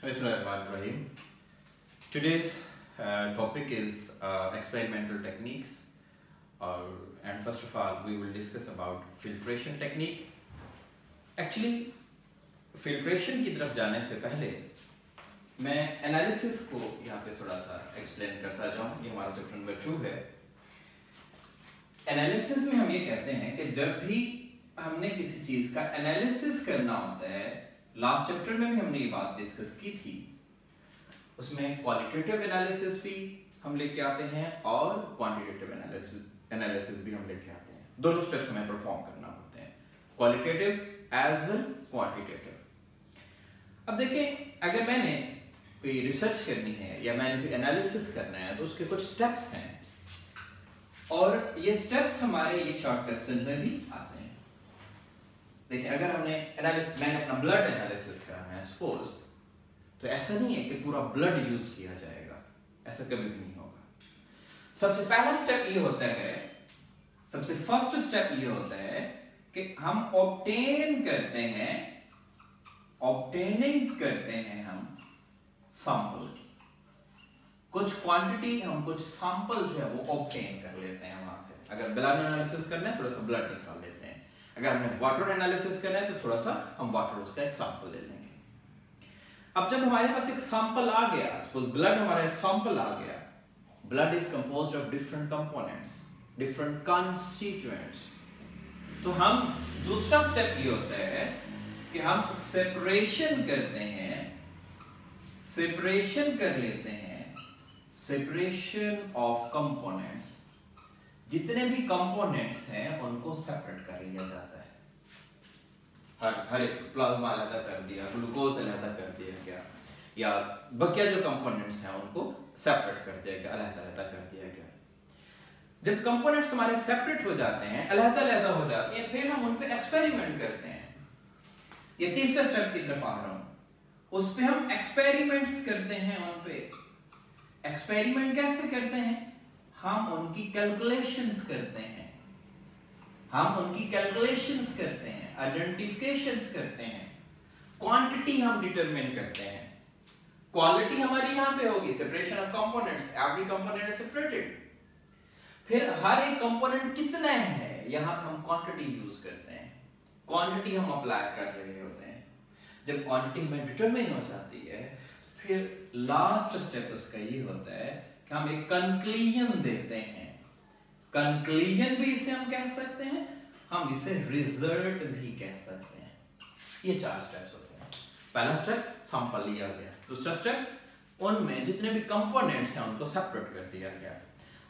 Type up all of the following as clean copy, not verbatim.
Bismillahirrahmanirrahim. Today's topic is experimental techniques, and first of all we will discuss about filtration technique. Actually, filtration की तरफ जाने से पहले मैं एनालिसिस को यहाँ पे थोड़ा सा एक्सप्लेन करता जाऊँ। ये हमारा चैप्टर नंबर 2 है। एनालिसिस में हम ये कहते हैं कि जब भी हमने किसी चीज का एनालिसिस करना होता है, लास्ट चैप्टर में भी हमने ये बात डिस्कस की थी, उसमें क्वालिटेटिव एनालिसिस भी हम लेके आते हैं और क्वांटिटेटिव एनालिसिस भी हम लेके आते हैं। दोनों स्टेप्स हमें परफॉर्म करना होते हैं, क्वालिटेटिव एज वेल क्वांटिटेटिव। अब देखें, अगर मैंने कोई रिसर्च करनी है या मैंने कोई एनालिसिस करना है तो उसके कुछ स्टेप्स हैं और ये स्टेप्स हमारे ये शॉर्ट क्वेश्चन में भी आते हैं। देखिए, अगर मैंने अपना ब्लड एनालिसिस करना है सपोज, तो ऐसा नहीं है कि पूरा ब्लड यूज किया जाएगा, ऐसा कभी भी नहीं होगा। सबसे पहला स्टेप ये होता है, सबसे फर्स्ट स्टेप ये होता है कि हम ऑब्टेनिंग करते हैं हम सैंपल की कुछ क्वांटिटी, हम कुछ सैंपल जो है वो ऑब्टेन कर लेते हैं वहां से। अगर ब्लड एनालिसिस करना है थोड़ा सा ब्लड निकाल लेते हैं, अगर हमें वाटर एनालिसिस करना है तो थोड़ा सा हम वाटर उसका एक सैंपल ले लेंगे। अब जब हमारे पास एक सैंपल आ गया, सपोज ब्लड हमारा एक सैंपल आ गया, blood is composed of different components, different constituents, तो हम दूसरा स्टेप ये होता है कि हम सेपरेशन कर लेते हैं, सेपरेशन ऑफ कंपोनेंट्स। जितने भी कंपोनेंट्स हैं उनको सेपरेट कर लिया जाता है। हर एक प्लाज्मा अलग कर दिया, ग्लूकोज अलग कर दिया गया, या बकिया जो कंपोनेंट्स हैं उनको सेपरेट कर दिया गया, अलग कर दिया गया। जब कंपोनेंट्स हमारे सेपरेट हो जाते हैं, अलग हो जाते हैं, फिर हम उन पे एक्सपेरिमेंट करते हैं। ये तीसरा स्टेप की तरफ आ रहा हूं, उस पे हम एक्सपेरिमेंट्स करते हैं। उन पे एक्सपेरिमेंट कैसे करते हैं? हम उनकी कैलकुलेशंस करते हैं, आइडेंटिफिकेशंस करते हैं, क्वांटिटी हम डिटरमिन करते हैं, क्वालिटी हमारी यहां पे होगी, separation of components, every component is separated. फिर हर एक कंपोनेंट कितना है, यहां पे हम क्वांटिटी यूज करते हैं, क्वांटिटी हम अप्लाई कर रहे होते हैं। जब क्वांटिटी हमें डिटरमिन हो जाती है, फिर लास्ट स्टेप उसका ये होता है कि हम एक कंक्लूजन देते हैं। कंक्लूजन भी इसे हम कह सकते हैं, हम इसे रिजल्ट भी कह सकते हैं। ये 4 स्टेप्स होते हैं। पहला स्टेप सैंपल लिया गया, दूसरा स्टेप उनमें जितने भी कंपोनेंट्स हैं उनको सेपरेट कर दिया गया,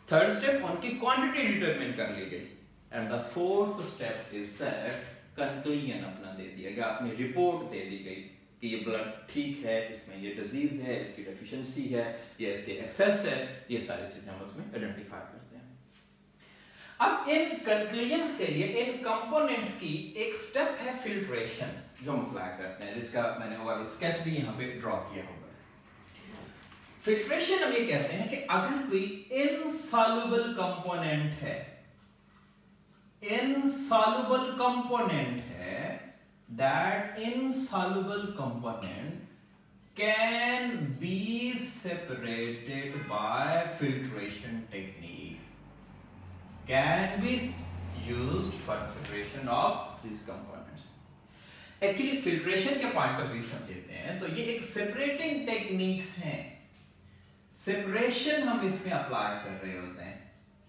थर्ड स्टेप उनकी क्वांटिटी डिटरमिन कर ली गई, and the fourth step is that conclusion अपना दे दिया गया, अपनी रिपोर्ट दे दी गई कि ये ब्लड ठीक है, इसमें ये डिजीज है, इसकी डेफिशिएंसी है या इसके एक्सेस है, ये सारी चीजें हम उसमें आइडेंटिफाई करते हैं। अब इन कंक्लूजन्स के लिए इन कंपोनेंट्स की एक स्टेप है फिल्ट्रेशन, जो हम अप्लाई करते हैं, जिसका मैंने ओवरऑल स्केच भी यहाँ पे ड्रॉ किया हुआ है। फिल्ट्रेशन हम ये कहते हैं कि अगर कोई इनसॉल्युबल कंपोनेंट है, that insoluble component can be separated by filtration technique, can be used for separation of these components. Actually filtration के पॉइंट ऑफ व्यू समझते हैं तो ये एक सेपरेटिंग टेक्निक्स हैं। सेपरेशन हम इसमें अप्लाई कर रहे होते हैं।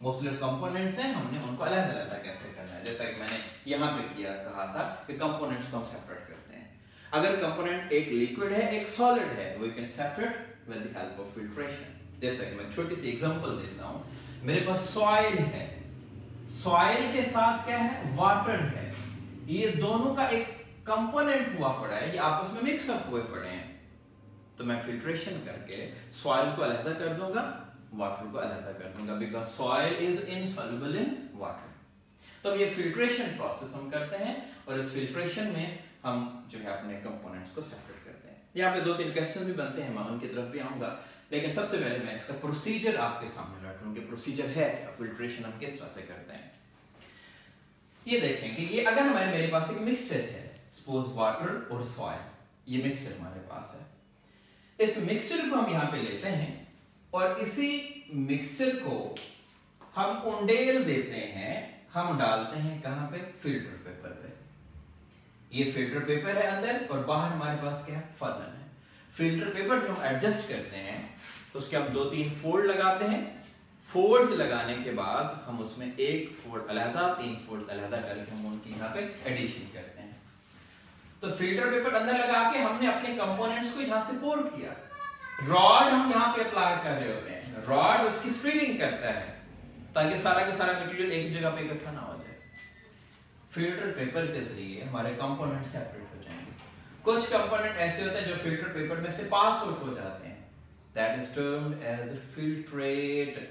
मोस्टली कंपोनेंट्स हैं, हमने उनको अलग कैसे करना है, जैसा कि मैंने यहाँ पे कहा था कि कंपोनेंट्स को हम सेपरेट करते हैं। अगर कंपोनेंट एक लिक्विड है, एक सॉलिड है, we can separate with the help of filtration. जैसा कि मैं छोटी सी एग्जांपल देता हूँ, मेरे पास सॉइल है, सॉइल के साथ क्या है, वाटर है, ये दोनों का एक कंपोनेंट हुआ पड़ा है, ये आपस में मिक्सअप हुए पड़े हैं, तो मैं फिल्ट्रेशन करके सॉइल को अलग कर दूंगा, वाटर को अलग कर दूंगा, because soil is insoluble in water. तो ये फिल्ट्रेशन प्रोसेस हम करते हैं और इस फिल्ट्रेशन में हम जो है अपने कंपोनेंट्स को सेपरेट करते हैं। यहाँ पे 2-3 क्वेश्चन भी बनते हैं, मैं उनकी तरफ भी आऊंगा, लेकिन सबसे पहले मैं इसका प्रोसीजर आपके सामने रखूं कि प्रोसीजर है क्या, फिल्ट्रेशन हम किस तरह से करते हैं। ये देखें कि ये अगर मेरे पास एक मिक्सचर है, सपोज वाटर और सॉइल, ये मिक्सचर हमारे पास है, इस मिक्सचर को हम यहां पे लेते हैं और इसी मिक्सचर को हम उंडेल देते हैं, हम डालते हैं कहां पे, फिल्टर पेपर पे। ये फिल्टर पेपर है अंदर और बाहर हमारे पास क्या है, फनल है। फिल्टर पेपर जो हम एडजस्ट करते हैं उसके हम 2-3 फोल्ड लगाते हैं। फोल्ड्स लगाने के बाद हम उसमें एक फोल्ड अलहदा, 3 फोल्ड अलहदा करके हम उनकी यहाँ पे एडिशन करते हैं। तो फिल्टर पेपर अंदर लगा के हमने अपने कंपोनेंट्स को यहाँ से पोर किया। रॉड हम यहाँ पे अप्लाई कर रहे होते हैं, रॉड उसकी स्ट्रीमिंग करता है ताकि सारा का सारा मटेरियल एक जगह पे इकट्ठा ना हो जाए। फिल्टर पेपर के जरिए हमारे कंपोनेंट सेपरेट हो जाएंगे। कुछ कंपोनेंट ऐसे होते हैं जो फिल्टर पेपर में से पास आउट हो जाते हैं, that is termed as filtrate.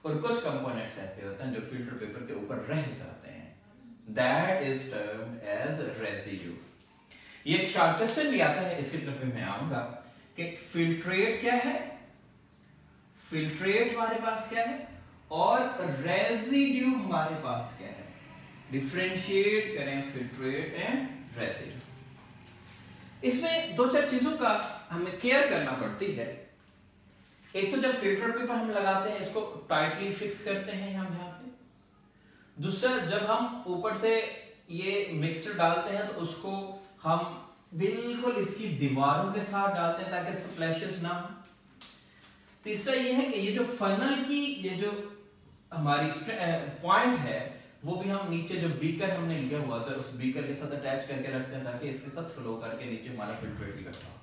और कुछ कंपोनेंट्स ऐसे होते हैं जो फिल्टर पेपर के ऊपर रह जाते हैं, that is termed as residue. ये एक शॉर्ट क्वेश्चन भी आता है, इसकी तरफ मैं आऊंगा कि फिल्ट्रेट क्या है, फिल्ट्रेट हमारे पास क्या है और रेसिड्यू हमारे पास क्या है। डिफरेंशिएट करें फिल्ट्रेट एंड रेसिड्यू। इसमें 2-4 चीजों का हमें केयर करना पड़ती है। एक तो जब फिल्टर पेपर हम लगाते हैं इसको टाइटली फिक्स करते हैं हम यहाँ पे। दूसरा, जब हम ऊपर से ये मिक्सचर डालते हैं तो उसको हम बिल्कुल इसकी दीवारों के साथ डालते हैं ताकि स्प्लैशेस ना हो। तीसरा ये है कि ये जो फनल की ये जो हमारी पॉइंट है वो भी हम नीचे जो बीकर हमने लिया हुआ था उस बीकर के साथ अटैच करके रखते हैं ताकि इसके साथ फ्लो करके नीचे हमारा फिल्ट्रेट इकट्ठा हो,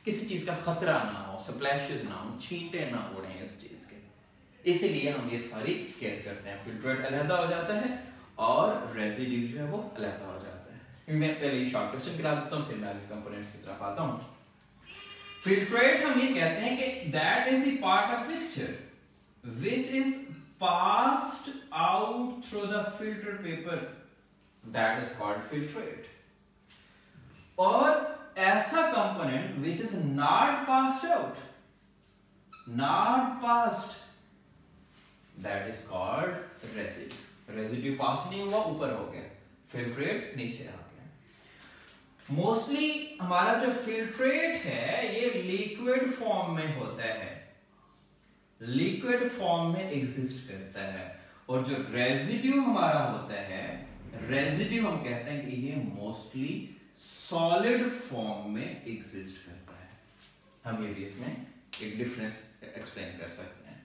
किसी चीज का खतरा ना हो, स्प्लैशेस ना हो, छींटे ना उड़े इस चीज के। इसीलिए हम ये सारी केयर करते हैं। फिल्ट्रेट अलहदा हो जाता है और रेसिड्यू जो है वो अलहदा हो जाता है। मैं पहले शॉर्ट क्वेश्चन करा देता हूं, फिर मैं आगे कंपोनेंट्स की तरफ आता हूं। फिल्ट्रेट हम ये कहते हैं कि that is the part of mixture which is passed out through the filter paper, that is called filtrate। और ऐसा component which is not passed out, not passed, that is called residue। residue पास नहीं हुआ, ऊपर हो गया, filtrate नीचे आ गया। Mostly हमारा जो filtrate है ये लिक्विड फॉर्म में होता है, लिक्विड फॉर्म में एग्जिस्ट करता है। और जो रेजिड्यू हमारा होता है, रेजिड्यू हम कहते हैं कि ये मोस्टली सॉलिड फॉर्म में एग्जिस्ट करता है। हम ये भी इसमें एक डिफरेंस एक्सप्लेन कर सकते हैं।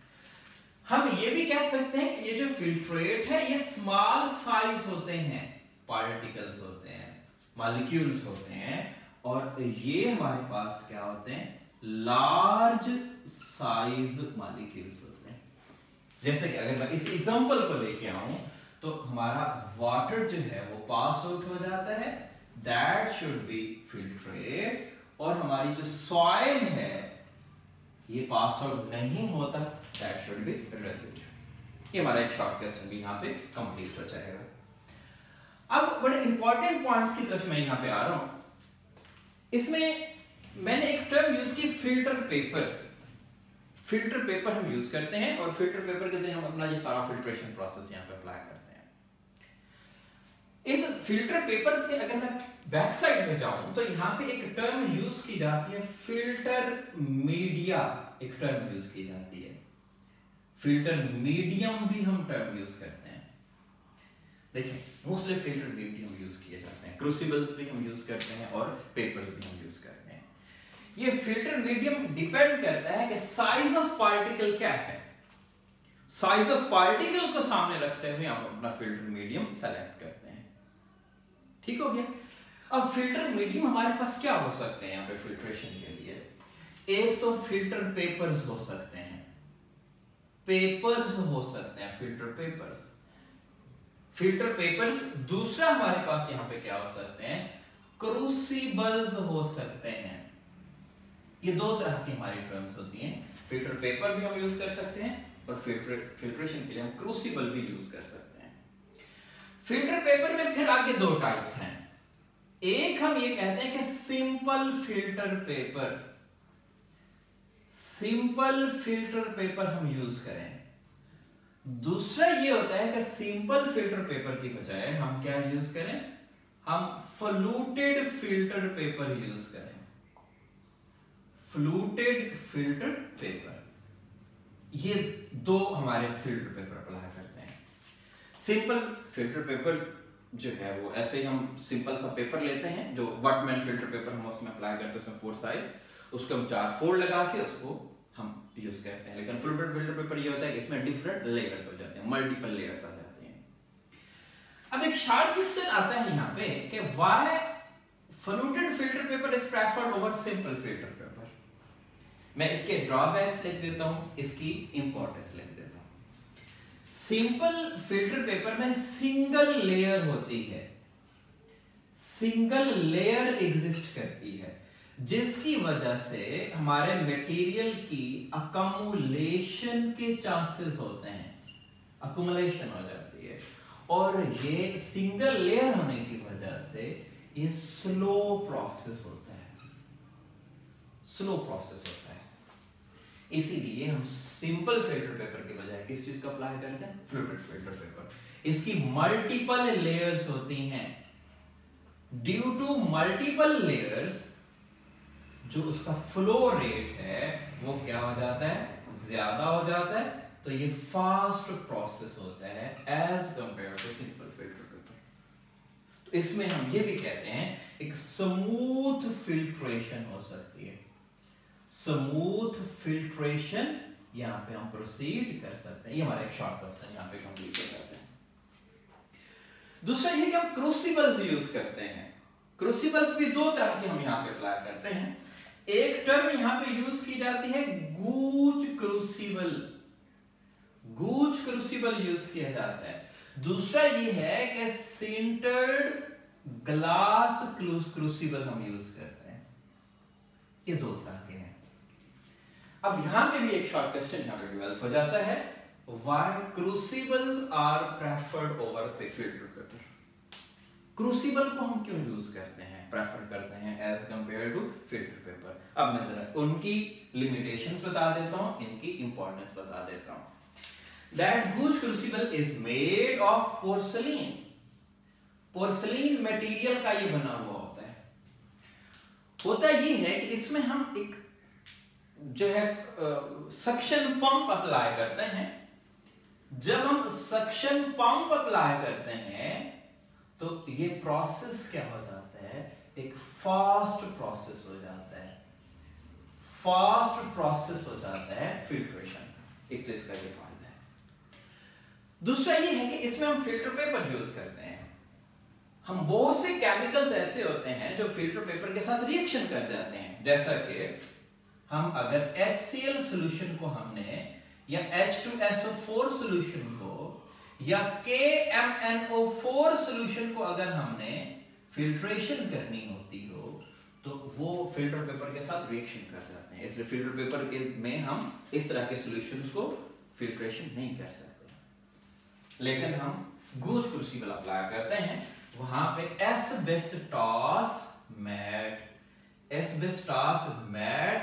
हम ये भी कह सकते हैं कि ये जो फिल्ट्रेट है ये स्मॉल साइज होते हैं, पार्टिकल्स होते हैं, मॉलिक्यूल्स होते हैं, और ये हमारे पास क्या होते हैं, लार्ज साइज मॉलिक्यूल्स होते हैं। जैसे कि अगर मैं इस एग्जांपल को लेके आऊं तो हमारा वाटर जो है वो पास आउट हो जाता है, दैट शुड बी फिल्ट्रेट। और हमारी जो सॉइल है ये पास आउट नहीं होता, दैट शुड बी रेसिड्यू। ये हमारा एक शॉर्ट क्वेश्चन भी यहाँ पे कंप्लीट हो जाएगा। अब बड़े इंपॉर्टेंट पॉइंट्स की तरफ मैं यहाँ पे आ रहा हूं। इसमें मैंने एक टर्म यूज की, फिल्टर पेपर। फिल्टर पेपर हम यूज करते हैं और फिल्टर पेपर के जरिए हम अपना ये सारा फिल्ट्रेशन प्रोसेस यहाँ पे अप्लाई करते हैं। इस फिल्टर पेपर से अगर मैं बैक साइड में जाऊं तो यहाँ पे एक टर्म यूज की जाती है, फिल्टर मीडिया एक टर्म यूज की जाती है। फिल्टर मीडियम भी हम टर्म यूज करते हैं। देखिए मोस्टली फिल्टर मीडियम यूज किए जाते हैं, क्रूसिबल्स भी हम यूज करते हैं और पेपर भी हम यूज करते हैं। ये फिल्टर मीडियम डिपेंड करता है कि साइज ऑफ पार्टिकल क्या है। साइज ऑफ पार्टिकल को सामने रखते हुए हम अपना फिल्टर मीडियम सेलेक्ट करते हैं। ठीक हो गया। अब फिल्टर मीडियम हमारे पास क्या हो सकते हैं यहाँ पे फिल्ट्रेशन के लिए? एक तो फिल्टर पेपर्स हो सकते हैं, पेपर्स हो सकते हैं, फिल्टर पेपर्स, फिल्टर पेपर्स। दूसरा हमारे पास यहाँ पे क्या हो सकते हैं, क्रूसिबल्स हो सकते हैं। ये दो तरह की हमारी टर्म्स होती हैं। फिल्टर पेपर भी हम यूज कर सकते हैं और फिल्ट्रेशन के लिए हम क्रूसिबल भी यूज कर सकते हैं। फिल्टर पेपर में फिर आगे दो टाइप्स हैं। एक हम ये कहते हैं कि simple filter paper, simple filter paper हम यूज करें। दूसरा ये होता है कि सिंपल फिल्टर पेपर की बजाय हम क्या यूज करें, हम फ्लूटेड फिल्टर पेपर यूज करें। Fluted filter paper. ये दो हमारे फिल्टर पेपर अप्लाई करते हैं। सिंपल फिल्टर पेपर जो है वो ऐसे ही हम सिंपल सा पेपर लेते हैं, जो वर्टमैन फिल्टर पेपर हम उसमें अप्लाई करते हैं, उसमें पोर साइज, उसको हम 4 फोल्ड लगा के उसको हम यूज करते हैं। लेकिन फ्लूटेड फिल्टर पेपर ये होता है कि इसमें डिफरेंट लेयर्स हो जाते हैं, मल्टीपल लेयर्स आ जाते हैं। अब एक शॉर्ट क्वेश्चन आता है यहाँ पे कि why fluted filter paper is preferred over simple filter paper. मैं इसके ड्रॉबैक्स लिख देता हूं, इसकी इंपॉर्टेंस लिख देता हूं। सिंपल फिल्टर पेपर में सिंगल लेयर होती है, सिंगल लेयर एग्जिस्ट करती है, जिसकी वजह से हमारे मटेरियल की अकमुलेशन के चांसेस होते हैं, अकुमुलेशन हो जाती है। और ये सिंगल लेयर होने की वजह से ये स्लो प्रोसेस होता है, स्लो प्रोसेस होता है। इसीलिए हम सिंपल फिल्टर पेपर के बजाय किस चीज का अप्लाई करते हैं? Fluted filter paper. इसकी मल्टीपल लेयर्स होती हैं। ड्यू टू मल्टीपल लेयर्स जो उसका फ्लो रेट है वो क्या हो जाता है? ज्यादा हो जाता है। तो ये फास्ट प्रोसेस होता है as compare to simple filter paper. तो इसमें हम ये भी कहते हैं एक स्मूथ फिल्ट्रेशन हो सकती है, स्मूथ फिल्ट्रेशन। यहां पे हम प्रोसीड कर सकते हैं। ये हमारा एक शॉर्ट क्वेश्चन यहां पे कंप्लीट हो जाता है। दूसरा ये कि हम क्रूसिबल्स यूज करते हैं। क्रूसिबल्स भी दो तरह के हम यहां पे अप्लाई करते हैं। एक टर्म यहां पे यूज की जाती है गूज क्रूसिबल, गूज क्रूसिबल यूज किया जाता है। दूसरा ये है कि सिंटर्ड ग्लास क्रूसिबल हम यूज करते हैं। ये दो तरह के हैं। अब यहां पे भी एक शॉर्ट क्वेश्चन यहां पे डेवलप हो जाता है, why crucibles are preferred over filter paper. Crucible को हम क्यों यूज करते हैं, प्रेफर करते हैं as compare to filter paper? अब मैं जरा उनकी लिमिटेशंस बता देता हूं, इनकी इंपॉर्टेंस बता देता हूं। That gouge crucible is made of porcelain. Porcelain material का ये बना हुआ होता है। होता ये है कि इसमें हम एक जो है सक्शन पंप अप्लाई करते हैं। जब हम सक्शन पंप अप्लाई करते हैं तो ये प्रोसेस क्या हो जाता है? एक फास्ट प्रोसेस हो जाता है, फास्ट प्रोसेस हो जाता है फिल्ट्रेशन। एक तो इसका ये फायदा है। दूसरा ये है कि इसमें हम फिल्टर पेपर यूज करते हैं। हम बहुत से केमिकल्स ऐसे होते हैं जो फिल्टर पेपर के साथ रिएक्शन कर जाते हैं। जैसा कि हम अगर HCl सॉल्यूशन को हमने या H2SO4 सॉल्यूशन को या KMNO4 सॉल्यूशन को अगर हमने फिल्ट्रेशन करनी होती हो तो वो फिल्टर पेपर के साथ रिएक्शन कर जाते हैं। इसलिए फिल्टर पेपर के में हम इस तरह के सॉल्यूशंस को फिल्ट्रेशन नहीं कर सकते। लेकिन हम गूज क्रूसिबल अप्लाई करते हैं, वहां पे एस्बेस्टॉस मैट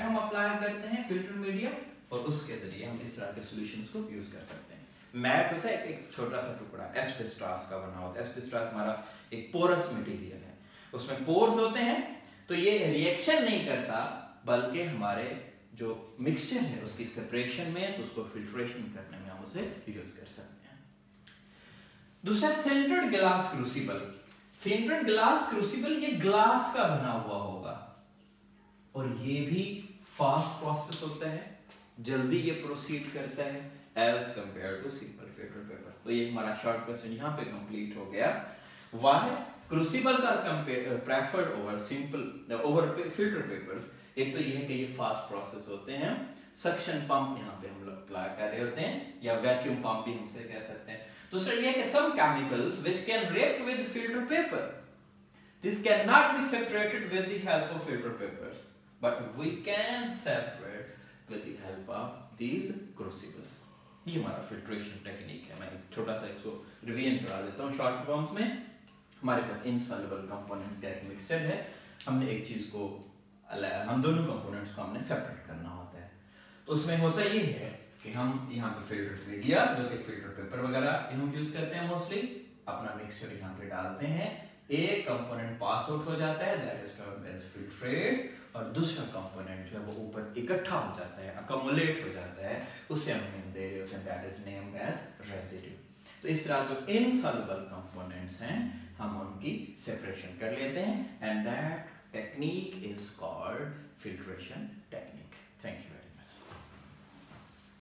हम अप्लाई करते हैं फिल्टर मीडिया, और उसके जरिए हम इस तरह के सॉल्यूशंस को यूज कर सकते हैं। मैट होता है एक छोटा सा टुकड़ा एस्बेस्टॉस का बना होता है। एस्बेस्टॉस हमारा एक पोरस मटेरियल है, उसमें पोर्स होते हैं, तो ये रिएक्शन नहीं करता बल्कि हमारे जो मिक्सचर है उसकी सेपरेशन में, उसको फिल्ट्रेशन करने में हम उसे यूज कर सकते हैं। दूसरा centred glass crucible. Centred glass crucible ये ग्लास का बना हुआ होगा और ये भी फास्ट प्रोसेस होता है, जल्दी ये प्रोसीड करता है as compare to simple filter paper. तो ये हमारा शॉर्ट क्वेश्चन यहाँ पे कंप्लीट हो गया। Why crucibles are preferred over filter papers. एक तो ये है कि ये फास्ट प्रोसेस होते हैं। सक्शन पंप यहाँ पे हम लोग अप्लाई कर रहे होते हैं, या वैक्यूम पंप भी हमसे कह सकते हैं। दूसरा ये है कि some chemicals which can react with filter paper, this cannot be separated with the help of filter papers, but we can separate with the help of these crucibles. ये हमारा फिल्ट्रेशन टेक्निक है। मैं एक छोटा सा इसको रिवीजन करा देता हूँ शॉर्ट फॉर्म्स में। हमारे पास इनसॉल्युबल कंपोनेंट्स का एक मिक्सचर है। हमने एक चीज को हम दोनों कंपोनेंट्स को हमने सेपरेट करना होता है। तो उसमें होता ये है कि हम यहाँ पे फिल्टर मीडिया जो कि फिल्टर पेपर वगैरह हम यूज करते हैं मोस्टली, अपना मिक्सचर यहाँ पे डालते हैं। एक कंपोनेंट पास आउट हो जाता है, that is termed as filtrate. और दूसरा कंपोनेंट जो है वो ऊपर इकट्ठा हो जाता है, अकोमुलेट हो जाता है, उसे हम नेम दे रहे होते हैं, that is named as residue. तो इस तरह जो इनसॉल्युबल कंपोनेंट्स हैं हम उनकी सेपरेशन कर लेते हैं, and that technique is called filtration technique.